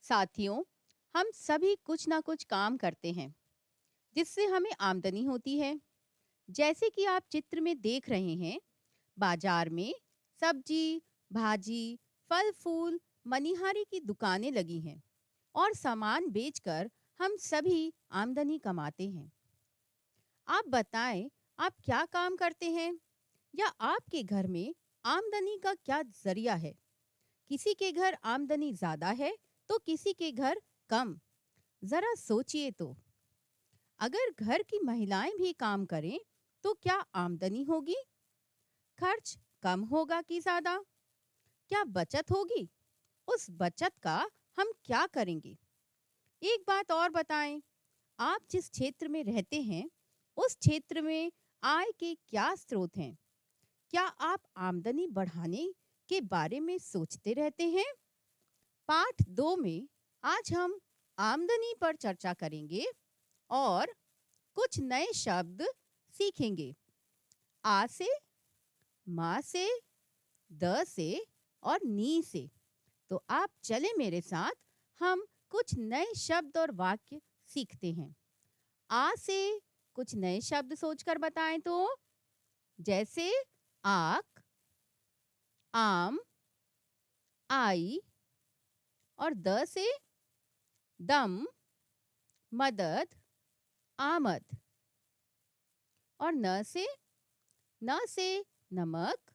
साथियों, हम सभी कुछ ना कुछ काम करते हैं जिससे हमें आमदनी होती है। जैसे कि आप चित्र में देख रहे हैं, बाजार में सब्जी, भाजी, फल फूल, मनिहारी की दुकानें लगी हैं और सामान बेचकर हम सभी आमदनी कमाते हैं। आप बताएं, आप क्या काम करते हैं या आपके घर में आमदनी का क्या जरिया है? किसी के घर आमदनी ज्यादा है तो किसी के घर कम। जरा सोचिए तो, अगर घर की महिलाएं भी काम करें तो क्या आमदनी होगी? खर्च कम होगा कि ज्यादा? क्या बचत होगी? उस बचत का हम क्या करेंगे? एक बात और बताएं, आप जिस क्षेत्र में रहते हैं उस क्षेत्र में आय के क्या स्रोत हैं? क्या आप आमदनी बढ़ाने के बारे में सोचते रहते हैं? पाठ 2 में आज हम आमदनी पर चर्चा करेंगे और कुछ नए शब्द सीखेंगे। आ से, माँ से, द से और नी से। तो आप चले मेरे साथ, हम कुछ नए शब्द और वाक्य सीखते हैं। आ से कुछ नए शब्द सोचकर बताएं तो, जैसे आक, आम, आई। और द से दम, मदद, आमद। और न से नमक,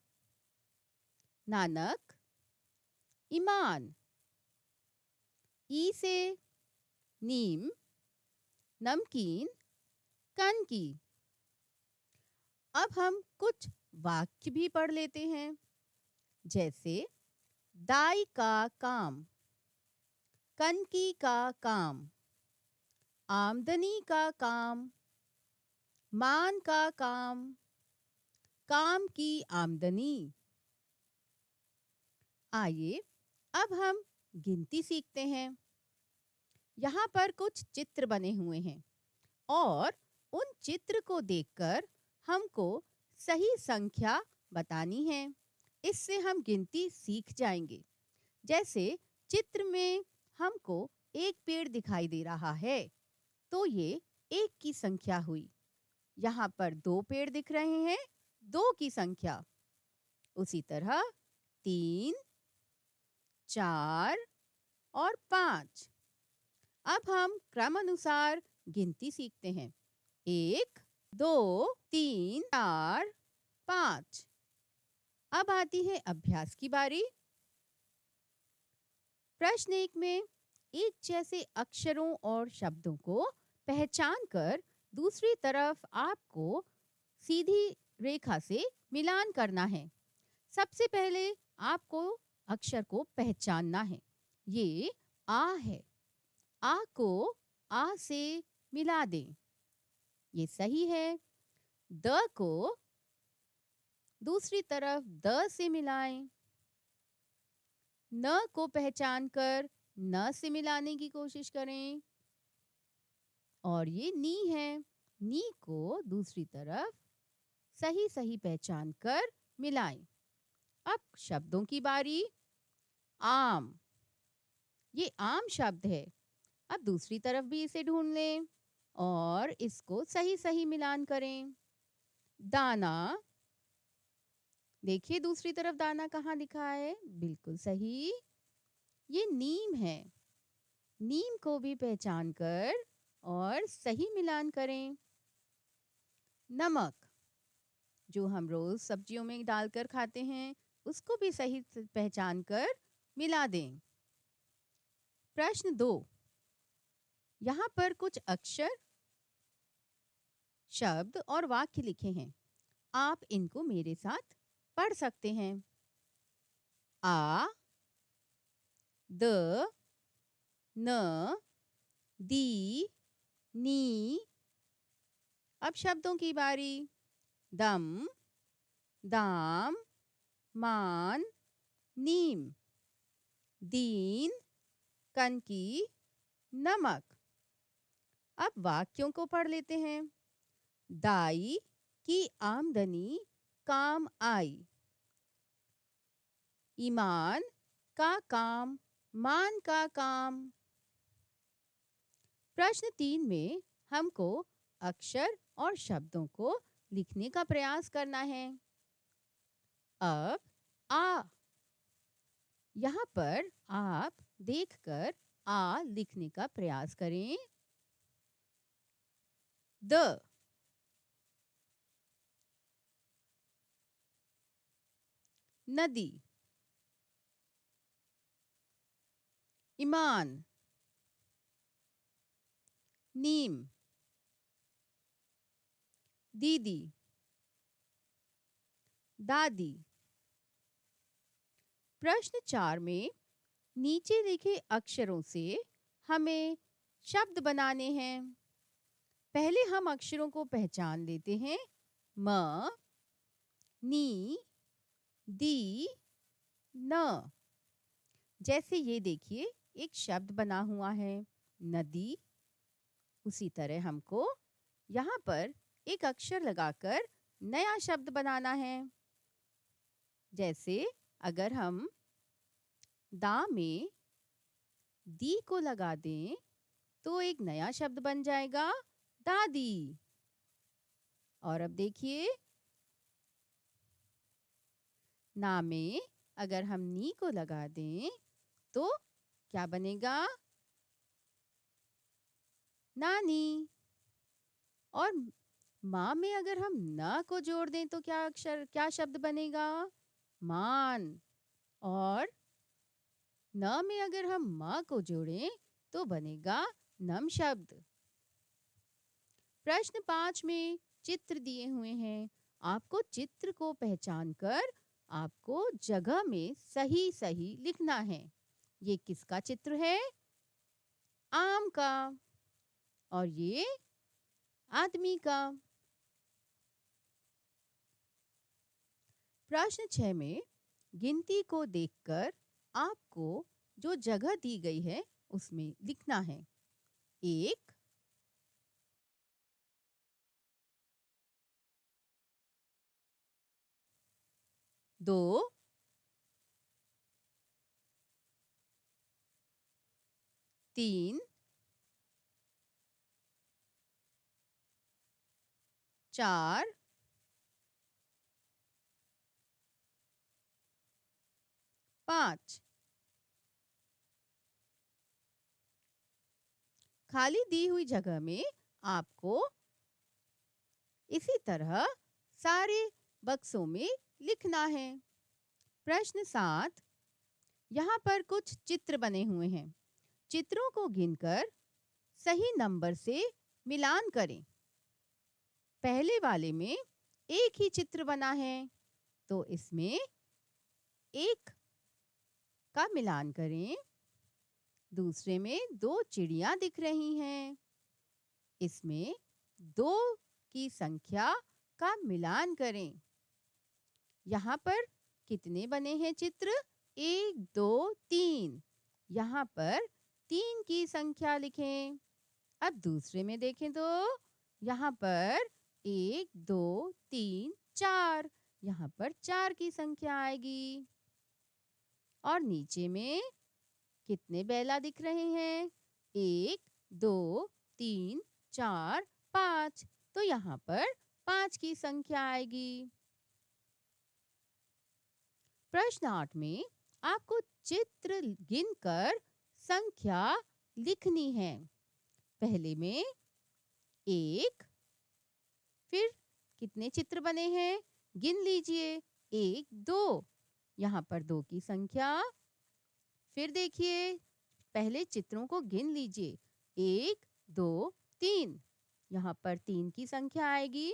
नानक, ईमान। ई से नीम, नमकीन, कन की। अब हम कुछ वाक्य भी पढ़ लेते हैं, जैसे दाई का काम, कनकी का काम, आमदनी का काम, मान का काम की आमदनी। आइए अब हम गिनती सीखते हैं। यहाँ पर कुछ चित्र बने हुए हैं और उन चित्र को देखकर हमको सही संख्या बतानी है। इससे हम गिनती सीख जाएंगे। जैसे चित्र में हमको एक पेड़ दिखाई दे रहा है, तो ये एक की संख्या हुई। यहाँ पर दो पेड़ दिख रहे हैं, दो की संख्या। उसी तरह 3, 4 और 5। अब हम क्रमानुसार गिनती सीखते हैं। 1, 2, 3, 4, 5। अब आती है अभ्यास की बारी। प्रश्न 1 में एक जैसे अक्षरों और शब्दों को पहचान कर दूसरी तरफ आपको सीधी रेखा से मिलान करना है। सबसे पहले आपको अक्षर को पहचानना है। ये आ है। आ को आ से मिला दें, ये सही है। द को दूसरी तरफ द से मिलाएं। न को पहचान कर न से मिलाने की कोशिश करें। और ये नी है। नी को दूसरी तरफ सही सही पहचान कर मिलाएं। अब शब्दों की बारी। आम, ये आम शब्द है। अब दूसरी तरफ भी इसे ढूंढ लें और इसको सही सही मिलान करें। दाना, देखिए दूसरी तरफ दाना कहाँ लिखा है, बिल्कुल सही, ये नीम है। नीम को भी पहचान कर और सही मिलान करें। नमक, जो हम रोज सब्जियों में डालकर खाते हैं, उसको भी सही से पहचान कर मिला दें। प्रश्न 2, यहाँ पर कुछ अक्षर, शब्द और वाक्य लिखे हैं। आप इनको मेरे साथ पढ़ सकते हैं। आ, द, न, दी, नी। अब शब्दों की बारी। दम, दाम, मान, नीम, दीन, कनकी, नमक। अब वाक्यों को पढ़ लेते हैं। दाई की आमदनी काम आई। ईमान का काम मान का काम। प्रश्न 3 में हमको अक्षर और शब्दों को लिखने का प्रयास करना है। अब आ, यहाँ पर आप देखकर आ लिखने का प्रयास करें। द, नदी। ईमान, नीम। दीदी, दादी। प्रश्न 4 में नीचे लिखे अक्षरों से हमें शब्द बनाने हैं। पहले हम अक्षरों को पहचान लेते हैं। म, नी, दी, न। जैसे ये देखिए एक शब्द बना हुआ है नदी। उसी तरह हमको यहाँ पर एक अक्षर लगाकर नया शब्द बनाना है। जैसे अगर हम दा में दी को लगा दें तो एक नया शब्द बन जाएगा दादी। और अब देखिए ना में अगर हम नी को लगा दें तो क्या बनेगा? नानी। और माँ में अगर हम न को जोड़ दें तो क्या शब्द बनेगा? मान। और न में अगर हम माँ को जोड़ें तो बनेगा नम शब्द। प्रश्न 5 में चित्र दिए हुए हैं। आपको चित्र को पहचान कर आपको जगह में सही सही लिखना है। ये किसका चित्र है? आम का। और ये आदमी का। प्रश्न 6 में गिनती को देखकर आपको जो जगह दी गई है उसमें लिखना है। 1, 2, 3, 4, 5। खाली दी हुई जगह में आपको इसी तरह सारे बक्सों में लिखना है। प्रश्न 7, यहाँ पर कुछ चित्र बने हुए हैं। चित्रों को गिनकर सही नंबर से मिलान करें। पहले वाले में एक ही चित्र बना है तो इसमें 1 का मिलान करें। दूसरे में 2 चिड़िया दिख रही हैं। इसमें 2 की संख्या का मिलान करें। यहाँ पर कितने बने हैं चित्र? 1, 2, 3। यहाँ पर 3 की संख्या लिखें। अब दूसरे में देखें तो यहाँ पर 1, 2, 3, 4। यहाँ पर 4 की संख्या आएगी। और नीचे में कितने बेला दिख रहे हैं? 1, 2, 3, 4, 5। तो यहाँ पर 5 की संख्या आएगी। प्रश्न 8 में आपको चित्र गिनकर संख्या लिखनी है। पहले में 1, फिर कितने चित्र बने हैं? गिन लीजिए। 1, 2। यहाँ पर 2 की संख्या। फिर देखिए पहले चित्रों को गिन लीजिए। 1, 2, 3। यहाँ पर 3 की संख्या आएगी।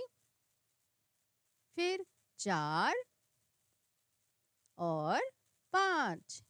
फिर 4 और 5।